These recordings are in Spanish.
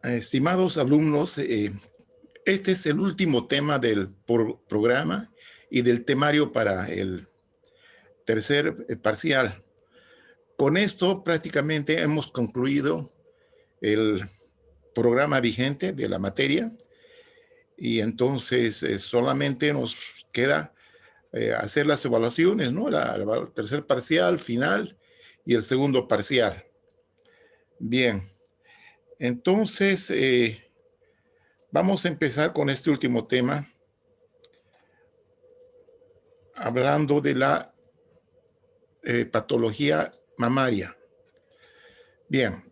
Estimados alumnos, este es el último tema del programa y del temario para el tercer parcial. Con esto prácticamente hemos concluido el programa vigente de la materia y entonces solamente nos queda hacer las evaluaciones, ¿no? El tercer parcial, final y el segundo parcial. Bien, entonces vamos a empezar con este último tema, hablando de la patología mamaria. Bien,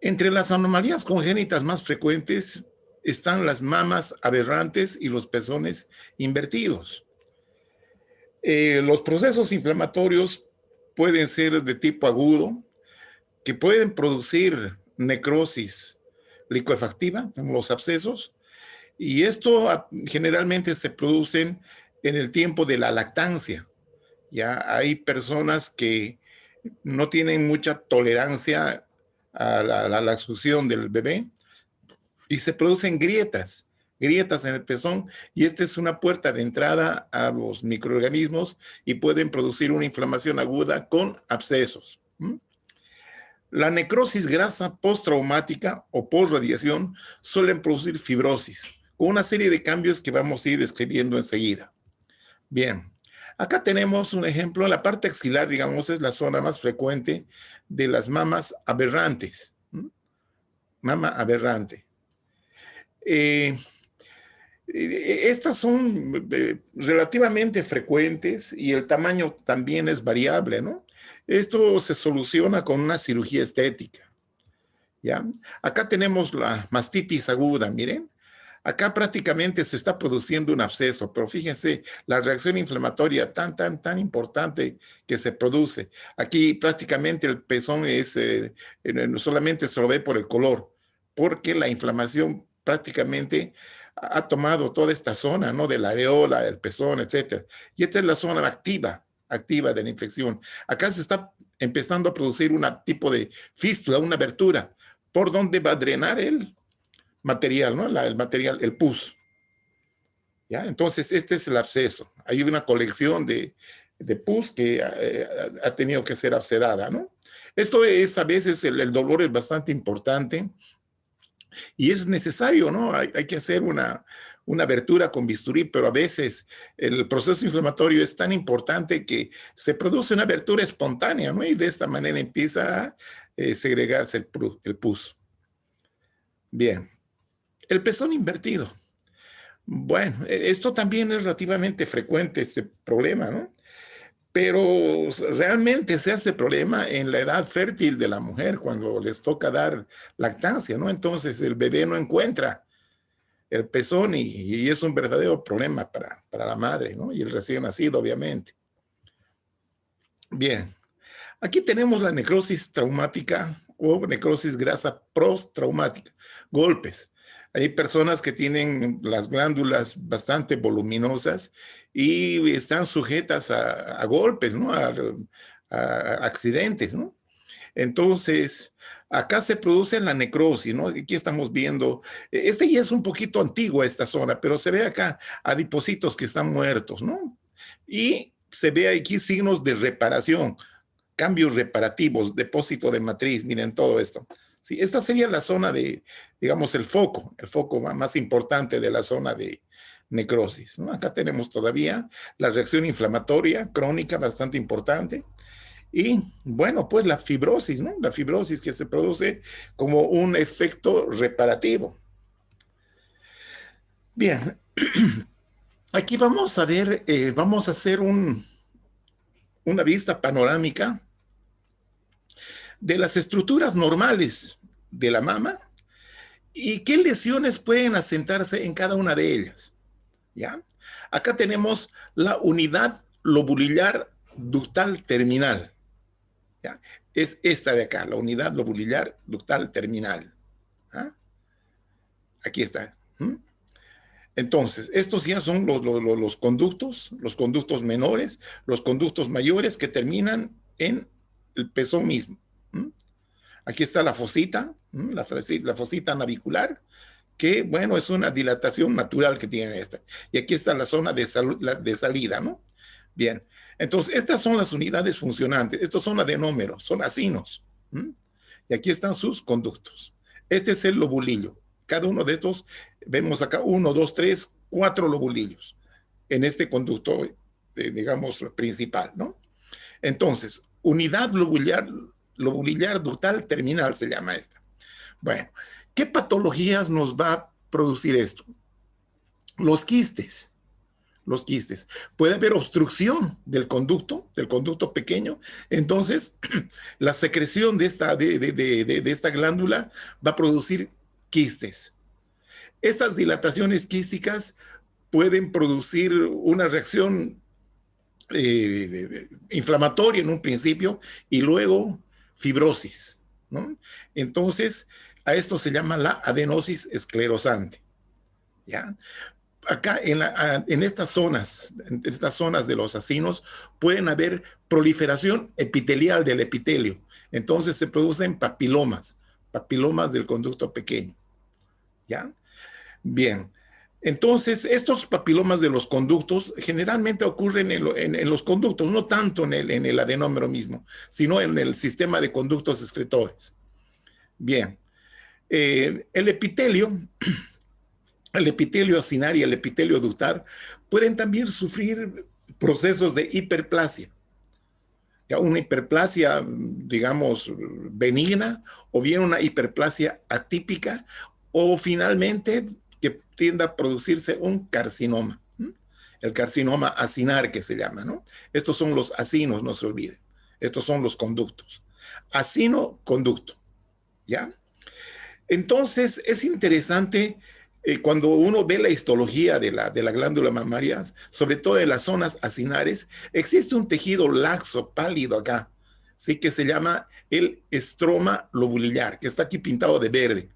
entre las anomalías congénitas más frecuentes están las mamas aberrantes y los pezones invertidos. Los procesos inflamatorios pueden ser de tipo agudo, que pueden producir necrosis licuefactiva, como los abscesos, y esto generalmente se producen en el tiempo de la lactancia. Ya hay personas que no tienen mucha tolerancia a la succión del bebé y se producen grietas en el pezón, y esta es una puerta de entrada a los microorganismos y pueden producir una inflamación aguda con abscesos. La necrosis grasa postraumática o postradiación suelen producir fibrosis, con una serie de cambios que vamos a ir describiendo enseguida. Bien, acá tenemos un ejemplo. La parte axilar, digamos, es la zona más frecuente de las mamas aberrantes. Mama aberrante. Estas son relativamente frecuentes y el tamaño también es variable, ¿no? Esto se soluciona con una cirugía estética, ¿ya? Acá tenemos la mastitis aguda, miren. Acá prácticamente se está produciendo un absceso, pero fíjense la reacción inflamatoria tan importante que se produce. Aquí prácticamente el pezón solamente se lo ve por el color, porque la inflamación prácticamente ha tomado toda esta zona, ¿no? De la areola, del pezón, etc. Y esta es la zona activa de la infección. Acá se está empezando a producir un tipo de fístula, una abertura, por donde va a drenar el material, ¿no? El material, el pus. ¿Ya? Entonces, este es el absceso. Hay una colección de pus que ha tenido que ser abscedada, ¿no? Esto es, a veces, el dolor es bastante importante y es necesario, ¿no? Hay que hacer una abertura con bisturí, pero a veces el proceso inflamatorio es tan importante que se produce una abertura espontánea, ¿no? Y de esta manera empieza a segregarse el pus. Bien. El pezón invertido. Bueno, esto también es relativamente frecuente, este problema, ¿no? Pero realmente se hace problema en la edad fértil de la mujer, cuando les toca dar lactancia, ¿no? Entonces el bebé no encuentra el pezón y es un verdadero problema para la madre, ¿no? Y el recién nacido, obviamente. Bien, aquí tenemos la necrosis traumática o necrosis grasa postraumática, golpes. Hay personas que tienen las glándulas bastante voluminosas y están sujetas a golpes, ¿no? A accidentes, ¿no? Entonces, acá se produce la necrosis, ¿no? Aquí estamos viendo, ya es un poquito antigua esta zona, pero se ve acá adipocitos que están muertos, ¿no? Y se ve aquí signos de reparación, cambios reparativos, depósito de matriz, miren todo esto. Sí, esta sería la zona de, digamos, el foco más importante de la zona de necrosis, ¿no? Acá tenemos todavía la reacción inflamatoria crónica bastante importante y, bueno, pues la fibrosis, ¿no? La fibrosis que se produce como un efecto reparativo. Bien, aquí vamos a ver, vamos a hacer una vista panorámica de las estructuras normales de la mama y qué lesiones pueden asentarse en cada una de ellas. ¿Ya? Acá tenemos la unidad lobulillar ductal terminal. ¿Ya? Es esta de acá, la unidad lobulillar ductal terminal. ¿Ah? Aquí está. Entonces, estos ya son los conductos menores, los conductos mayores que terminan en el pezón mismo. Aquí está la fosita, la fosita navicular, que, bueno, es una dilatación natural que tiene esta. Y aquí está la zona de salida, ¿no? Bien, entonces estas son las unidades funcionantes, estos son adenómeros, son acinos. Y aquí están sus conductos. Este es el lobulillo. Cada uno de estos, vemos acá 1, 2, 3, 4 lobulillos en este conducto, digamos, principal, ¿no? Entonces, unidad lobulillar ductal terminal se llama esta. Bueno, ¿qué patologías nos va a producir esto? Los quistes. Los quistes. Puede haber obstrucción del conducto pequeño. Entonces, la secreción de esta glándula va a producir quistes. Estas dilataciones quísticas pueden producir una reacción inflamatoria en un principio y luego fibrosis, ¿no? Entonces, a esto se llama la adenosis esclerosante, ¿ya? Acá en estas zonas de los acinos pueden haber proliferación epitelial del epitelio. Entonces se producen papilomas del conducto pequeño, ¿ya? Bien. Entonces, estos papilomas de los conductos generalmente ocurren en los conductos, no tanto en el adenómero mismo, sino en el sistema de conductos excretores. Bien. El epitelio acinar y el epitelio ductal pueden también sufrir procesos de hiperplasia. Ya una hiperplasia, digamos, benigna, o bien una hiperplasia atípica, o finalmente que tienda a producirse un carcinoma. El carcinoma acinar que se llama, ¿no? Estos son los acinos, no se olviden. Estos son los conductos. Acino, conducto, ¿ya? Entonces, es interesante cuando uno ve la histología de la glándula mamaria, sobre todo en las zonas acinares, existe un tejido laxo, pálido acá, ¿sí? Que se llama el estroma lobulillar, que está aquí pintado de verde,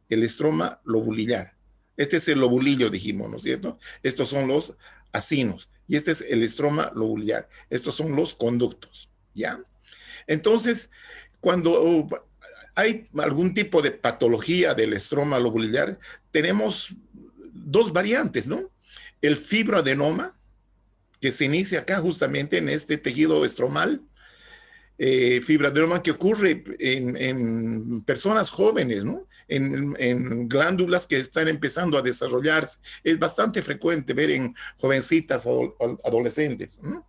el estroma lobulillar. Este es el lobulillo, dijimos, ¿no es cierto? Estos son los acinos, y este es el estroma lobulillar. Estos son los conductos, ¿ya? Entonces, cuando hay algún tipo de patología del estroma lobulillar, tenemos dos variantes, ¿no? El fibroadenoma, que se inicia acá justamente en este tejido estromal, fibroadenoma que ocurre en personas jóvenes, ¿no? En glándulas que están empezando a desarrollarse. Es bastante frecuente ver en jovencitas o adolescentes, ¿no?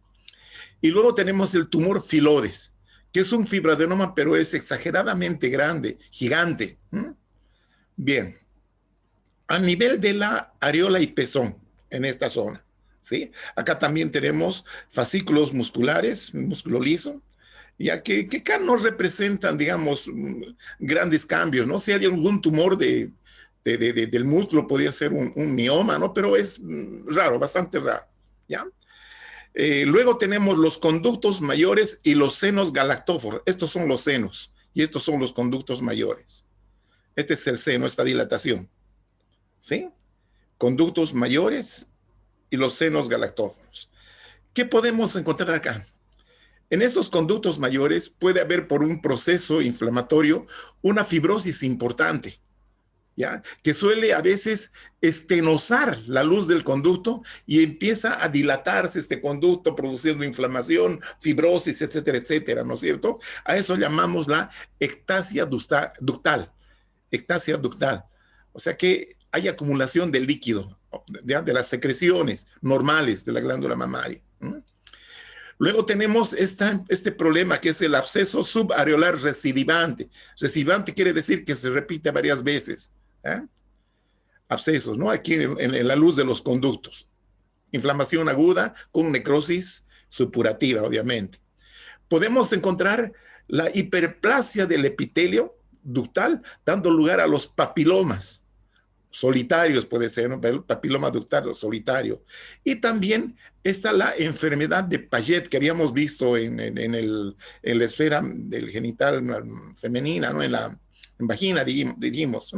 Y luego tenemos el tumor filodes, que es un fibroadenoma, pero es exageradamente grande, gigante. Bien, a nivel de la areola y pezón, en esta zona, ¿sí? Acá también tenemos fascículos musculares, músculo liso, ya que acá no representan, digamos, grandes cambios, ¿no? Si hay algún tumor del músculo, podría ser un mioma, ¿no? Pero es raro, bastante raro, ¿ya? Luego tenemos los conductos mayores y los senos galactóforos. Estos son los senos y estos son los conductos mayores. Este es el seno, esta dilatación, ¿sí? Conductos mayores y los senos galactóforos. ¿Qué podemos encontrar acá? En estos conductos mayores puede haber por un proceso inflamatorio una fibrosis importante, ¿ya? Que suele a veces estenosar la luz del conducto y empieza a dilatarse este conducto produciendo inflamación, fibrosis, etcétera, etcétera, ¿no es cierto? A eso llamamos la ectasia ductal, ectasia ductal. O sea que hay acumulación de líquido, ¿ya? De las secreciones normales de la glándula mamaria. Luego tenemos este problema que es el absceso subareolar recidivante. Recidivante quiere decir que se repite varias veces. Abscesos, ¿no? Aquí en la luz de los conductos. Inflamación aguda con necrosis supurativa, obviamente. Podemos encontrar la hiperplasia del epitelio ductal, dando lugar a los papilomas solitarios, puede ser, ¿no? El papiloma ductal solitario. Y también está la enfermedad de Paget que habíamos visto en la esfera del genital femenina, ¿no? En vagina, dijimos.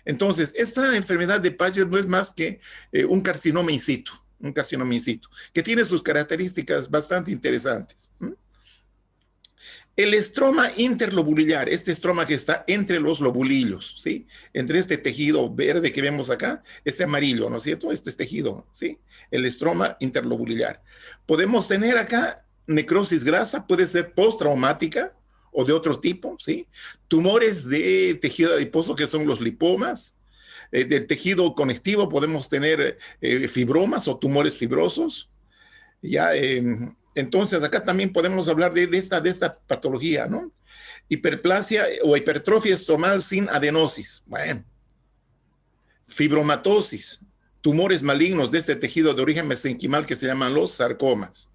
Entonces, esta enfermedad de Paget no es más que un carcinoma in situ, que tiene sus características bastante interesantes. El estroma interlobular, este estroma que está entre los lobulillos, ¿sí? Entre este tejido verde que vemos acá, este amarillo, ¿no es cierto? Este es tejido, ¿sí? El estroma interlobular. Podemos tener acá necrosis grasa, puede ser postraumática o de otro tipo, ¿sí? Tumores de tejido adiposo que son los lipomas. Del tejido conectivo podemos tener fibromas o tumores fibrosos. Ya, entonces, acá también podemos hablar de esta patología, ¿no? Hiperplasia o hipertrofia estromal sin adenosis. Bueno, fibromatosis, tumores malignos de este tejido de origen mesenquimal que se llaman los sarcomas.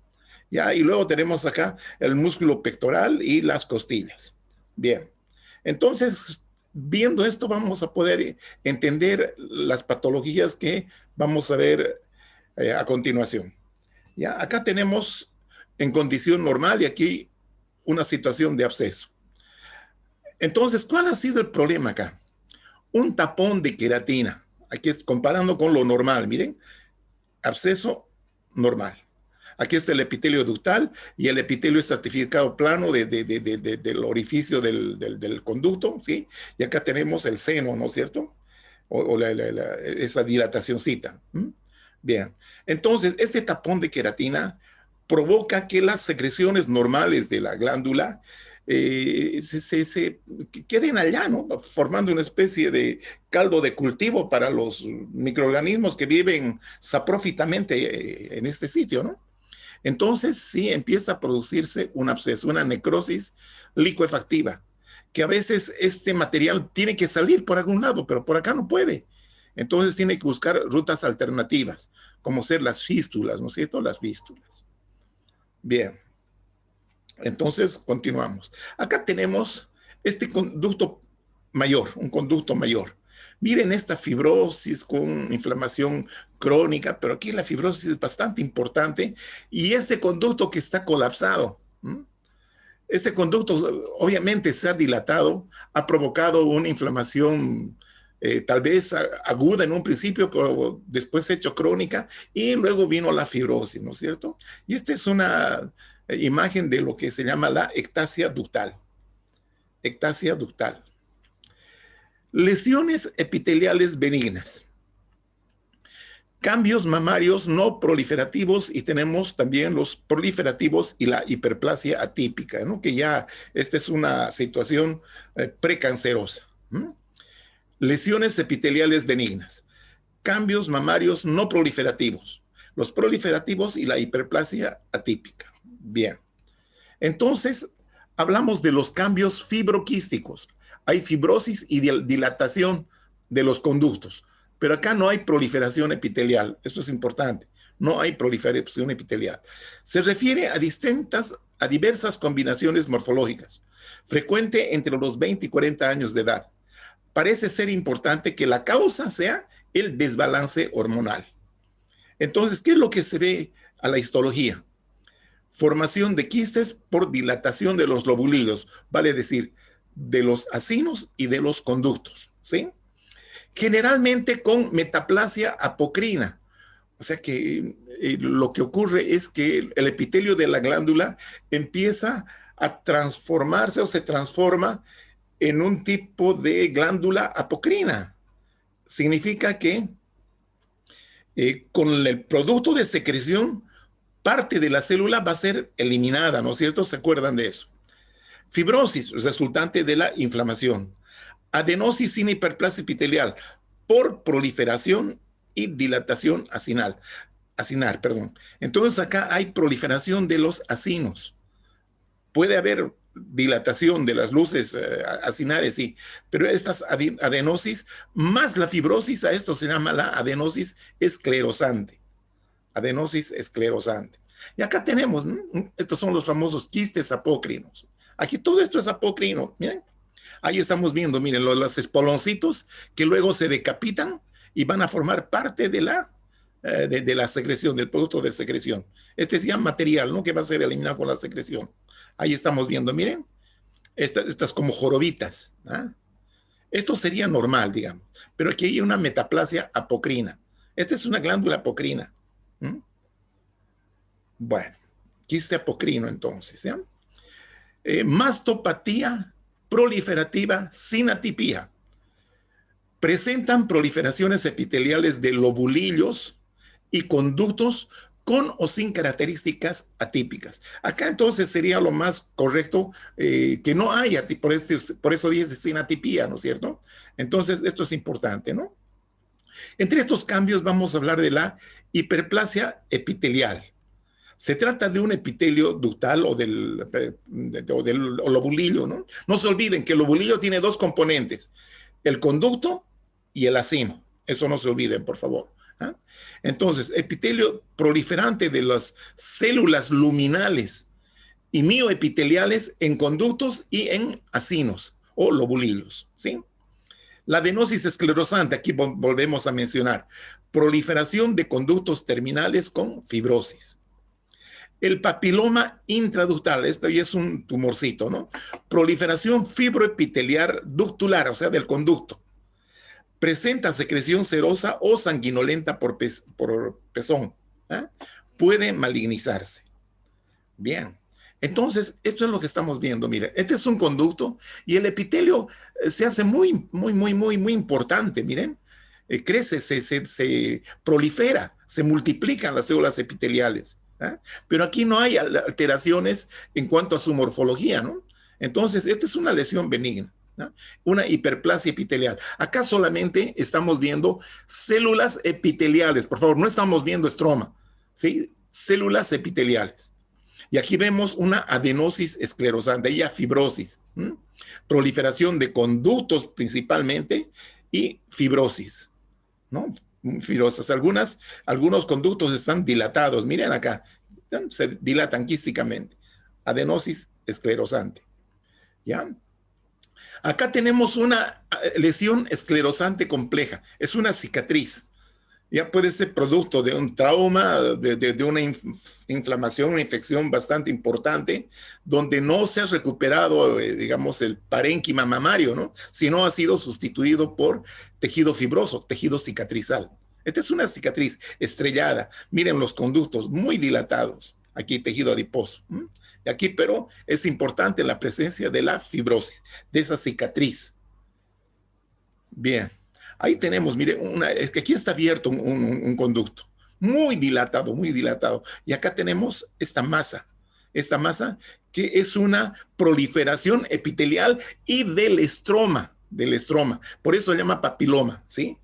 Ya, y luego tenemos acá el músculo pectoral y las costillas. Bien, entonces, viendo esto, vamos a poder entender las patologías que vamos a ver a continuación. Ya, acá tenemos en condición normal y aquí una situación de absceso. Entonces, ¿cuál ha sido el problema acá? Un tapón de queratina. Aquí es comparando con lo normal, miren, absceso normal. Aquí está el epitelio ductal y el epitelio estratificado plano del orificio del conducto, ¿sí? Y acá tenemos el seno, ¿no es cierto? O esa dilatacióncita. Bien, entonces este tapón de queratina provoca que las secreciones normales de la glándula se queden allá, ¿no? Formando una especie de caldo de cultivo para los microorganismos que viven saprófitamente en este sitio, ¿no? Entonces sí empieza a producirse un absceso, una necrosis licuefactiva, que a veces este material tiene que salir por algún lado, pero por acá no puede. Entonces tiene que buscar rutas alternativas, como ser las fístulas, ¿no es cierto? Las fístulas. Bien, entonces continuamos. Acá tenemos este conducto mayor, un conducto mayor. Miren esta fibrosis con inflamación crónica, pero aquí la fibrosis es bastante importante y este conducto que está colapsado, este conducto obviamente se ha dilatado, ha provocado una inflamación tal vez aguda en un principio, pero después se ha hecho crónica y luego vino la fibrosis, ¿no es cierto? Y esta es una imagen de lo que se llama la ectasia ductal. Ectasia ductal. Lesiones epiteliales benignas. Cambios mamarios no proliferativos y tenemos también los proliferativos y la hiperplasia atípica, ¿no? Que ya esta es una situación precancerosa. Lesiones epiteliales benignas. Cambios mamarios no proliferativos. Los proliferativos y la hiperplasia atípica. Bien. Entonces, hablamos de los cambios fibroquísticos. Hay fibrosis y dilatación de los conductos, pero acá no hay proliferación epitelial. Esto es importante. No hay proliferación epitelial. Se refiere a diversas combinaciones morfológicas, frecuente entre los 20 y 40 años de edad. Parece ser importante que la causa sea el desbalance hormonal. Entonces, ¿qué es lo que se ve a la histología? Formación de quistes por dilatación de los lobulillos, vale decir, de los acinos y de los conductos, ¿sí? Generalmente con metaplasia apocrina. O sea que lo que ocurre es que el epitelio de la glándula empieza a transformarse o se transforma en un tipo de glándula apocrina. Significa que con el producto de secreción parte de la célula va a ser eliminada, ¿no es cierto? ¿Se acuerdan de eso? Fibrosis, resultante de la inflamación. Adenosis sin hiperplasia epitelial por proliferación y dilatación acinar, perdón. Entonces acá hay proliferación de los acinos. Puede haber dilatación de las luces acinares, sí, pero estas adenosis más la fibrosis, a esto se llama la adenosis esclerosante. Adenosis esclerosante. Y acá tenemos, estos son los famosos quistes apócrinos. Aquí todo esto es apócrino, miren. Ahí estamos viendo, miren, los espoloncitos que luego se decapitan y van a formar parte de la secreción, del producto de secreción. Este es ya material, ¿no? Que va a ser eliminado con la secreción. Ahí estamos viendo, miren, estas como jorobitas. ¿Ah? Esto sería normal, digamos, pero aquí hay una metaplasia apocrina. Esta es una glándula apocrina. Bueno, quiste apocrino entonces, ¿ya? Mastopatía proliferativa sin atipía. Presentan proliferaciones epiteliales de lobulillos y conductos con o sin características atípicas. Acá entonces sería lo más correcto que no haya, por eso dice sin atipía, ¿no es cierto? Entonces esto es importante, ¿no? Entre estos cambios vamos a hablar de la hiperplasia epitelial. Se trata de un epitelio ductal o del lobulillo, ¿no? No se olviden que el lobulillo tiene dos componentes, el conducto y el acino. Eso no se olviden, por favor. ¿Ah? Entonces, epitelio proliferante de las células luminales y mioepiteliales en conductos y en acinos o lobulillos, ¿sí? La adenosis esclerosante, aquí volvemos a mencionar, proliferación de conductos terminales con fibrosis. El papiloma intraductal, esto ya es un tumorcito, ¿no? Proliferación fibroepiteliar ductular, o sea, del conducto. Presenta secreción serosa o sanguinolenta por pezón. ¿Eh? Puede malignizarse. Bien. Entonces, esto es lo que estamos viendo. Mire, este es un conducto y el epitelio se hace muy importante. Miren, crece, se prolifera, se multiplican las células epiteliales. ¿eh? Pero aquí no hay alteraciones en cuanto a su morfología, ¿no? Entonces, esta es una lesión benigna. ¿no? Una hiperplasia epitelial. Acá solamente estamos viendo células epiteliales. Por favor, no estamos viendo estroma, ¿sí? Células epiteliales. Y aquí vemos una adenosis esclerosante, ya fibrosis, proliferación de conductos principalmente y fibrosis, ¿no? Fibrosis. Algunos conductos están dilatados, miren acá, se dilatan quísticamente. Adenosis esclerosante, ¿ya? Acá tenemos una lesión esclerosante compleja, es una cicatriz. Ya puede ser producto de un trauma, de una inflamación, una infección bastante importante, donde no se ha recuperado, digamos, el parénquima mamario, ¿no? Sino ha sido sustituido por tejido fibroso, tejido cicatrizal. Esta es una cicatriz estrellada. Miren los conductos muy dilatados. Aquí tejido adiposo. Y aquí, pero es importante la presencia de la fibrosis, de esa cicatriz. Bien. Ahí tenemos, mire, es que aquí está abierto un conducto, muy dilatado. Y acá tenemos esta masa que es una proliferación epitelial y del estroma. Por eso se llama papiloma, ¿sí?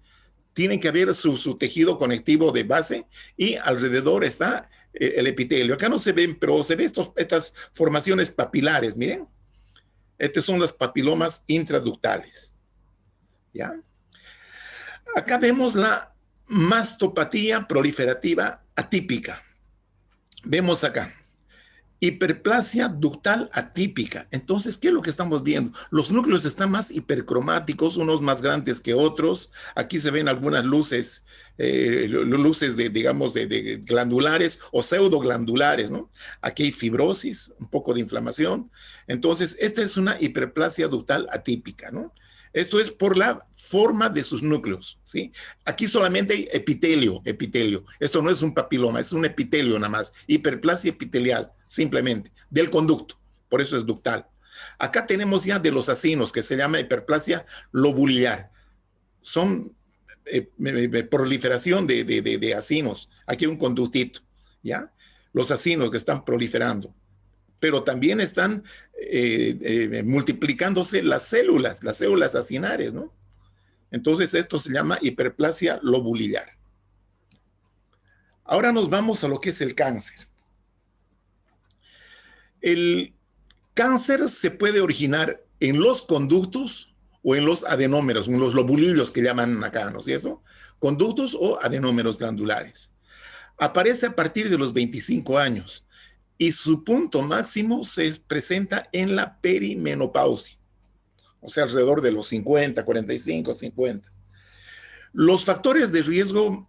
Tiene que haber su tejido conectivo de base y alrededor está el epitelio. Acá no se ven, pero se ven estas formaciones papilares, miren. Estos son los papilomas intraductales, ¿ya? Acá vemos la mastopatía proliferativa atípica. Vemos acá, hiperplasia ductal atípica. Entonces, ¿qué es lo que estamos viendo? Los núcleos están más hipercromáticos, unos más grandes que otros. Aquí se ven algunas luces, digamos, de glandulares o pseudoglandulares, ¿no? Aquí hay fibrosis, un poco de inflamación. Entonces, esta es una hiperplasia ductal atípica, ¿no? Esto es por la forma de sus núcleos, ¿sí? Aquí solamente hay epitelio. Esto no es un papiloma, es un epitelio nada más. Hiperplasia epitelial, simplemente, del conducto. Por eso es ductal. Acá tenemos ya de los acinos, que se llama hiperplasia lobulillar. Son proliferación de acinos. Aquí hay un conductito, ¿ya? Los acinos que están proliferando. Pero también están multiplicándose las células acinares, ¿no? Entonces esto se llama hiperplasia lobulillar. Ahora nos vamos a lo que es el cáncer. El cáncer se puede originar en los conductos o en los adenómeros, en los lobulillos que llaman acá, ¿no es cierto? Conductos o adenómeros glandulares. Aparece a partir de los 25 años. Y su punto máximo se presenta en la perimenopausia, o sea, alrededor de los 50, 45, 50. Los factores de riesgo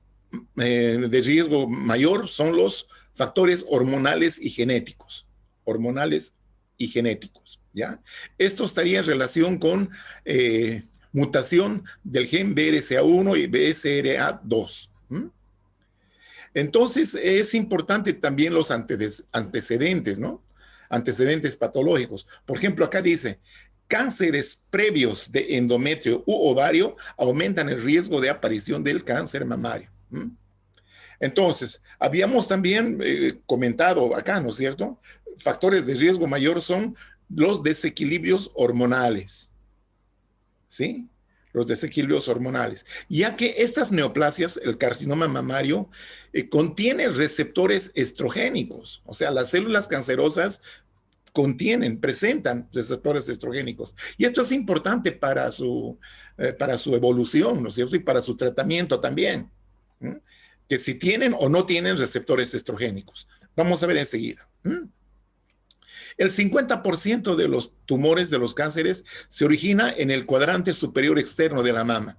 mayor son los factores hormonales y genéticos. ¿Ya? Esto estaría en relación con mutación del gen BRCA1 y BCRA2. Entonces, es importante también los antecedentes, ¿no? antecedentes patológicos. Por ejemplo, acá dice, cánceres previos de endometrio u ovario aumentan el riesgo de aparición del cáncer mamario. Entonces, habíamos también comentado acá, ¿no es cierto? Factores de riesgo mayor son los desequilibrios hormonales, ¿sí? Los desequilibrios hormonales, ya que estas neoplasias, el carcinoma mamario, contiene receptores estrogénicos, o sea, las células cancerosas presentan receptores estrogénicos. Y esto es importante para su evolución, ¿no es cierto? Y para su tratamiento también, ¿no? Que si tienen o no tienen receptores estrogénicos. Vamos a ver enseguida. El 50% de los tumores de los cánceres se origina en el cuadrante superior externo de la mama.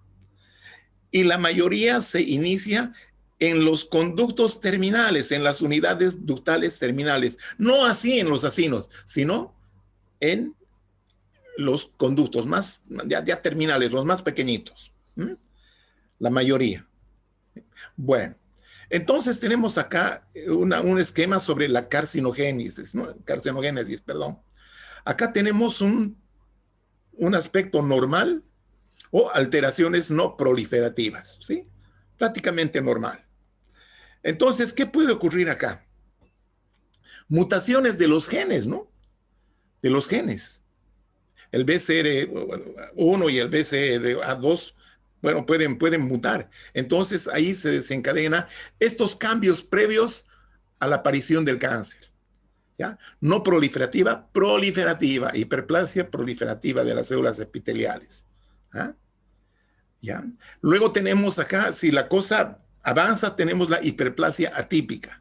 Y la mayoría se inicia en los conductos terminales, en las unidades ductales terminales. No así en los acinos, sino en los conductos más ya terminales, los más pequeñitos. La mayoría. Bueno, entonces tenemos acá un esquema sobre la carcinogénesis, ¿no? Carcinogénesis, perdón. Acá tenemos un aspecto normal o alteraciones no proliferativas, ¿sí? Prácticamente normal. Entonces, ¿qué puede ocurrir acá? Mutaciones de los genes, ¿no? De los genes. El BCR1 y el BCR2, bueno, pueden mutar. Entonces, ahí se desencadena estos cambios previos a la aparición del cáncer. ¿Ya? No proliferativa, proliferativa, hiperplasia proliferativa de las células epiteliales. ¿Ah? ¿Ya? Luego tenemos acá, si la cosa avanza, tenemos la hiperplasia atípica.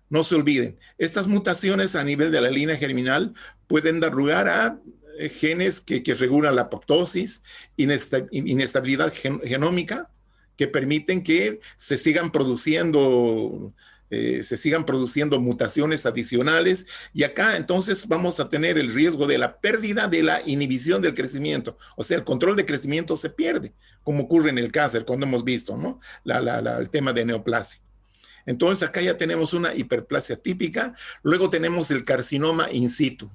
No se olviden, estas mutaciones a nivel de la línea germinal pueden dar lugar a genes que regulan la apoptosis, inestabilidad genómica, que permiten que se sigan produciendo mutaciones adicionales, y acá entonces vamos a tener el riesgo de la pérdida de la inhibición del crecimiento, o sea, el control de crecimiento se pierde, como ocurre en el cáncer, cuando hemos visto, ¿no? El tema de neoplasia. Entonces acá ya tenemos una hiperplasia típica, luego tenemos el carcinoma in situ.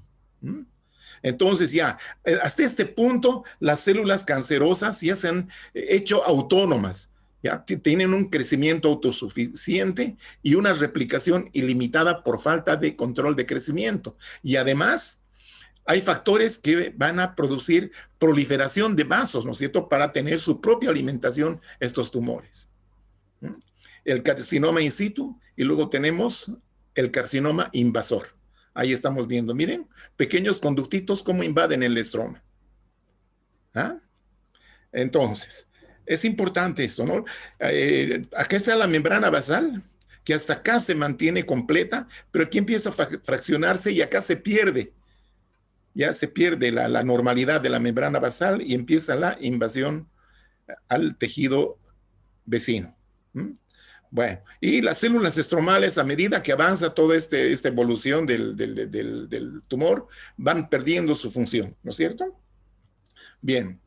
Entonces ya, hasta este punto, las células cancerosas ya se han hecho autónomas, ya tienen un crecimiento autosuficiente y una replicación ilimitada por falta de control de crecimiento. Y además, hay factores que van a producir proliferación de vasos, ¿no es cierto?, para tener su propia alimentación estos tumores. El carcinoma in situ y luego tenemos el carcinoma invasor. Ahí estamos viendo, miren, pequeños conductitos cómo invaden el estroma. ¿Ah? Entonces, es importante esto, ¿no? Acá está la membrana basal, que hasta acá se mantiene completa, pero aquí empieza a fraccionarse y acá se pierde. Ya se pierde la normalidad de la membrana basal y empieza la invasión al tejido vecino. Bueno, y las células estromales, a medida que avanza toda esta evolución del tumor, van perdiendo su función, ¿no es cierto? Bien,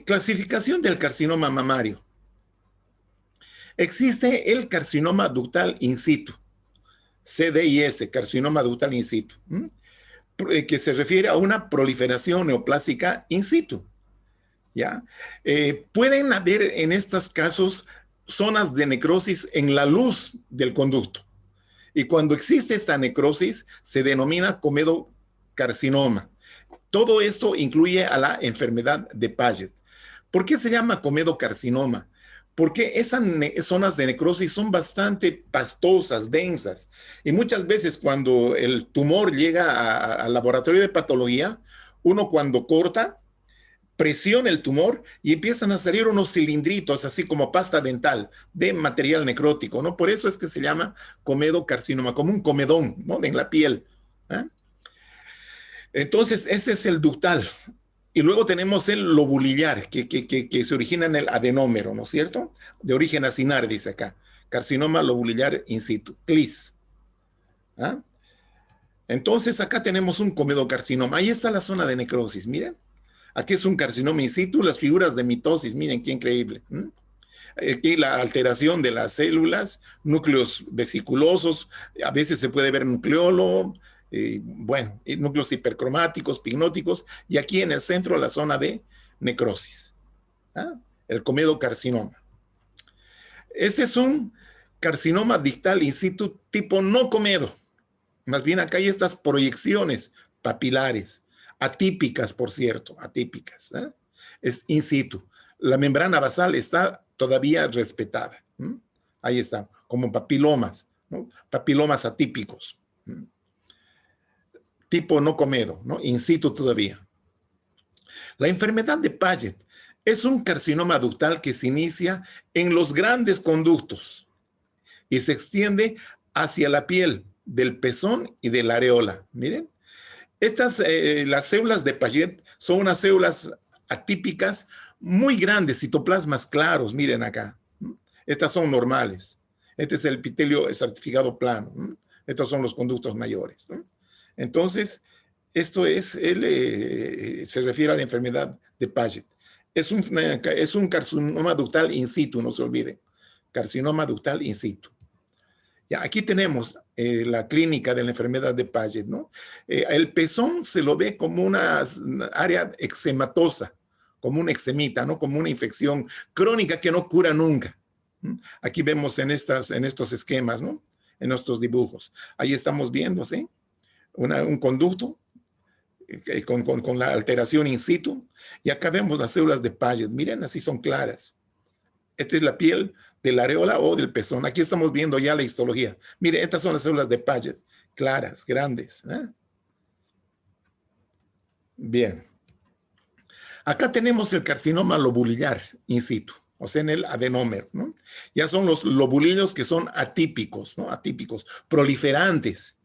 clasificación del carcinoma mamario. Existe el carcinoma ductal in situ, CDIS, carcinoma ductal in situ, que se refiere a una proliferación neoplásica in situ. ¿Ya? Pueden haber en estos casos zonas de necrosis en la luz del conducto. Y cuando existe esta necrosis, se denomina comedocarcinoma. Todo esto incluye a la enfermedad de Paget. ¿Por qué se llama comedocarcinoma? Porque esas zonas de necrosis son bastante pastosas, densas. Y muchas veces cuando el tumor llega al laboratorio de patología, uno cuando corta, presiona el tumor y empiezan a salir unos cilindritos, así como pasta dental, de material necrótico, ¿no? Por eso es que se llama comedocarcinoma, como un comedón, ¿no? En la piel. ¿Eh? Entonces, ese es el ductal. Y luego tenemos el lobulillar, que se origina en el adenómero, ¿no es cierto? De origen acinar, dice acá. Carcinoma lobulillar in situ, CLIS. ¿Ah? Entonces, acá tenemos un comedocarcinoma. Ahí está la zona de necrosis, miren. Aquí es un carcinoma in situ, las figuras de mitosis, miren qué increíble. Aquí la alteración de las células, núcleos vesiculosos, a veces se puede ver nucleolo, bueno, núcleos hipercromáticos, pignóticos, y aquí en el centro la zona de necrosis. ¿Ah? El comedocarcinoma. Este es un carcinoma distal in situ tipo no comedo. Más bien acá hay estas proyecciones papilares, atípicas, por cierto, atípicas. ¿Eh? Es in situ. La membrana basal está todavía respetada. Ahí está, como papilomas, ¿no? Papilomas atípicos. Tipo no comedo, ¿no? In situ todavía. La enfermedad de Paget es un carcinoma ductal que se inicia en los grandes conductos y se extiende hacia la piel del pezón y de la areola. Miren, las células de Paget son unas células atípicas muy grandes, citoplasmas claros, miren acá. Estas son normales. Este es el epitelio estratificado plano. Estos son los conductos mayores. Entonces, esto es, se refiere a la enfermedad de Paget. Es un carcinoma ductal in situ, no se olviden. Carcinoma ductal in situ. Ya, aquí tenemos la clínica de la enfermedad de Paget, ¿no? El pezón se lo ve como una área eczematosa, como una eczemita, ¿no? Como una infección crónica que no cura nunca. Aquí vemos en estos esquemas, ¿no? En nuestros dibujos. Ahí estamos viendo, ¿sí? Un conducto con la alteración in situ. Y acá vemos las células de Paget. Miren, así son claras. Esta es la piel de la areola o del pezón. Aquí estamos viendo ya la histología. Miren, estas son las células de Paget. Claras, grandes. Bien. Acá tenemos el carcinoma lobulillar in situ, o sea, en el adenómero, ¿no? Ya son los lobulillos que son atípicos, ¿no? Atípicos, proliferantes,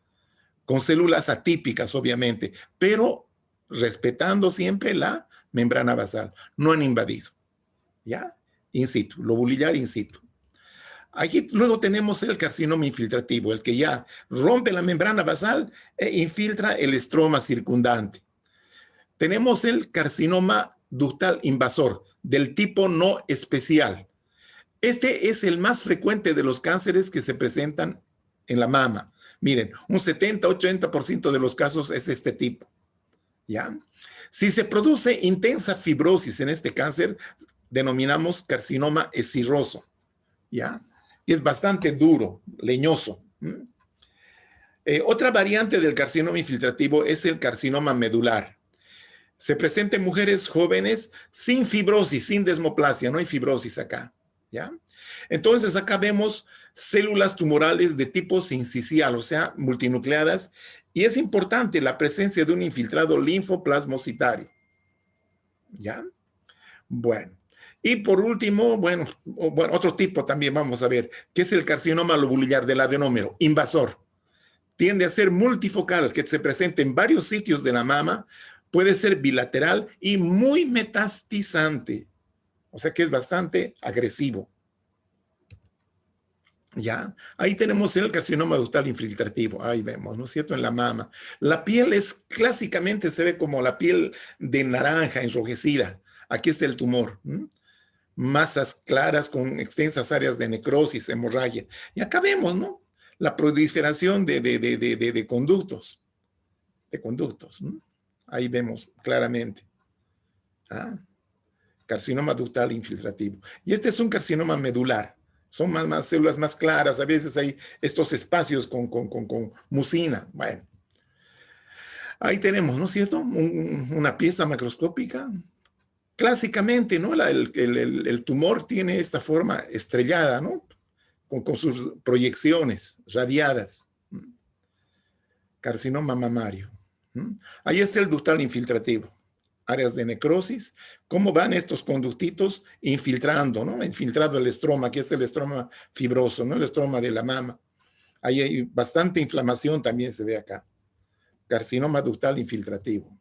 con células atípicas, obviamente, pero respetando siempre la membrana basal. No han invadido, ¿ya? In situ, lobulillar in situ. Aquí luego tenemos el carcinoma infiltrativo, el que ya rompe la membrana basal e infiltra el estroma circundante. Tenemos el carcinoma ductal invasor, del tipo no especial. Este es el más frecuente de los cánceres que se presentan en la mama. Miren, un 70-80% de los casos es este tipo. ¿Ya? Si se produce intensa fibrosis en este cáncer, denominamos carcinoma escirroso. ¿Ya? Y es bastante duro, leñoso. Otra variante del carcinoma infiltrativo es el carcinoma medular. Se presenta en mujeres jóvenes sin fibrosis, sin desmoplasia, no hay fibrosis acá, ¿ya? Entonces acá vemos células tumorales de tipo sincicial, o sea, multinucleadas, y es importante la presencia de un infiltrado linfoplasmocitario, ¿ya? Bueno, y por último, bueno, otro tipo también vamos a ver, que es el carcinoma lobulillar del adenómero, invasor. Tiende a ser multifocal, que se presenta en varios sitios de la mama, puede ser bilateral y muy metastizante, o sea que es bastante agresivo. Ya, ahí tenemos el carcinoma ductal infiltrativo, ahí vemos, ¿no es cierto? En la mama. La piel es, clásicamente se ve como la piel de naranja enrojecida. Aquí está el tumor. Masas claras con extensas áreas de necrosis, hemorragia. Y acá vemos, ¿no? La proliferación de conductos. De conductos. Ahí vemos claramente. Carcinoma ductal infiltrativo. Y este es un carcinoma medular. Son más células más claras. A veces hay estos espacios con mucina. Bueno. Ahí tenemos, ¿no es cierto? Una pieza macroscópica. Clásicamente, ¿no? El tumor tiene esta forma estrellada, ¿no? Con sus proyecciones radiadas. Carcinoma mamario. Ahí está el ductal infiltrativo. Áreas de necrosis. ¿Cómo van estos conductitos infiltrando, ¿no? Infiltrado el estroma. Aquí está el estroma fibroso, ¿no? El estroma de la mama. Ahí hay bastante inflamación también se ve acá. Carcinoma ductal infiltrativo.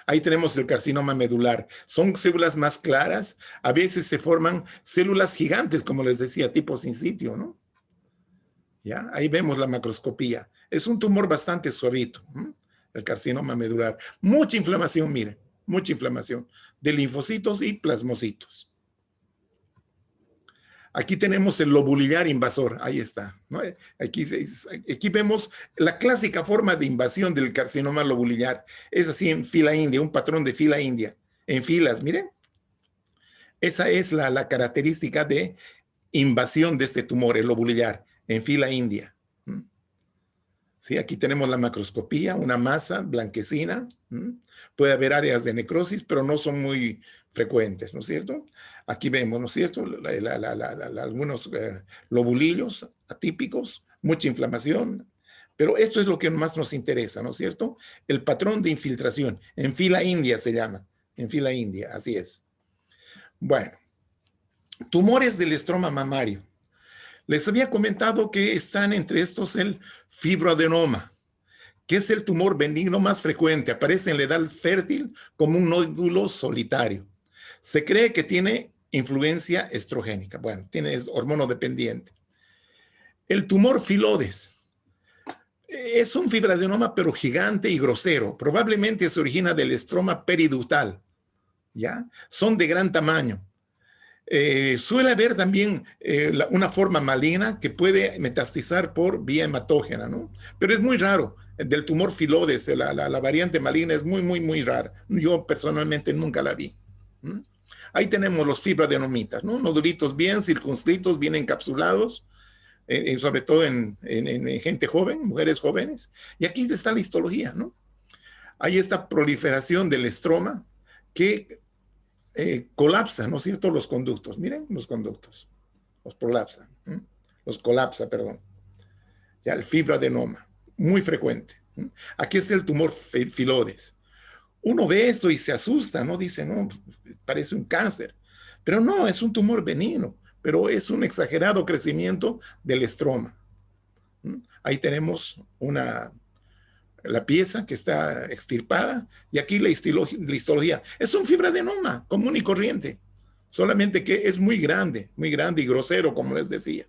Ahí tenemos el carcinoma medular. Son células más claras. A veces se forman células gigantes, como les decía, tipo sincitio, ¿no? ¿Ya? Ahí vemos la macroscopía. Es un tumor bastante suavito, el carcinoma medular. Mucha inflamación, miren, mucha inflamación de linfocitos y plasmocitos. Aquí tenemos el lobulillar invasor, ahí está, ¿no? Aquí vemos la clásica forma de invasión del carcinoma lobulillar. Es así en fila india, un patrón de fila india, en filas, miren. Esa es la característica de invasión de este tumor, el lobulillar, en fila india. ¿Sí? Aquí tenemos la macroscopía, una masa blanquecina. Puede haber áreas de necrosis, pero no son muy frecuentes, ¿no es cierto? Aquí vemos, ¿no es cierto? Algunos lobulillos atípicos, mucha inflamación, pero esto es lo que más nos interesa, ¿no es cierto? El patrón de infiltración, en fila india se llama, en fila india, así es. Bueno, tumores del estroma mamario. Les había comentado que están entre estos el fibroadenoma, que es el tumor benigno más frecuente. Aparece en la edad fértil como un nódulo solitario. Se cree que tiene influencia estrogénica. Bueno, es hormonodependiente. El tumor filodes es un fibroadenoma pero gigante y grosero. Probablemente se origina del estroma periductal. ¿Ya? Son de gran tamaño. Suele haber también una forma maligna que puede metastizar por vía hematógena, ¿no? Pero es muy raro. Del tumor filodes, la variante maligna es muy, muy, muy rara. Yo personalmente nunca la vi. Ahí tenemos los fibroadenomitas, ¿no? Nodulitos bien circunscritos, bien encapsulados, sobre todo en gente joven, mujeres jóvenes. Y aquí está la histología, ¿no? Hay esta proliferación del estroma que colapsa, ¿no es cierto? Los conductos, miren los conductos, los prolapsa, los colapsa, perdón. Ya el fibroadenoma, muy frecuente. Aquí está el tumor filodes. Uno ve esto y se asusta, ¿no? Dice, no, parece un cáncer, pero no, es un tumor benigno, pero es un exagerado crecimiento del estroma. Ahí tenemos la pieza que está extirpada, y aquí la histología. Es un fibroadenoma común y corriente, solamente que es muy grande y grosero, como les decía.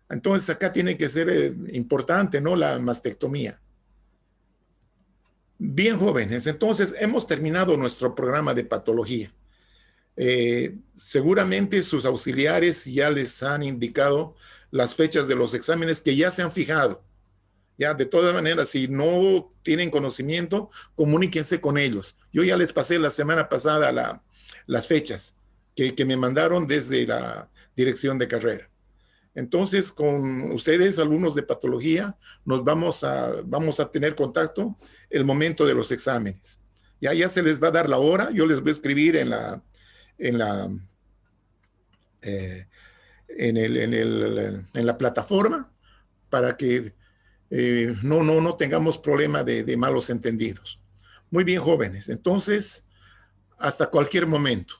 Entonces acá tiene que ser importante, ¿no? La mastectomía. Bien, jóvenes, entonces hemos terminado nuestro programa de patología. Seguramente sus auxiliares ya les han indicado las fechas de los exámenes que ya se han fijado. Ya, de todas maneras, si no tienen conocimiento, comuníquense con ellos. Yo ya les pasé la semana pasada las fechas que me mandaron desde la dirección de carrera. Entonces, con ustedes, alumnos de patología, vamos a tener contacto el momento de los exámenes. Ya se les va a dar la hora. Yo les voy a escribir en la plataforma para que no tengamos problema de malos entendidos. Muy bien, jóvenes. Entonces, hasta cualquier momento.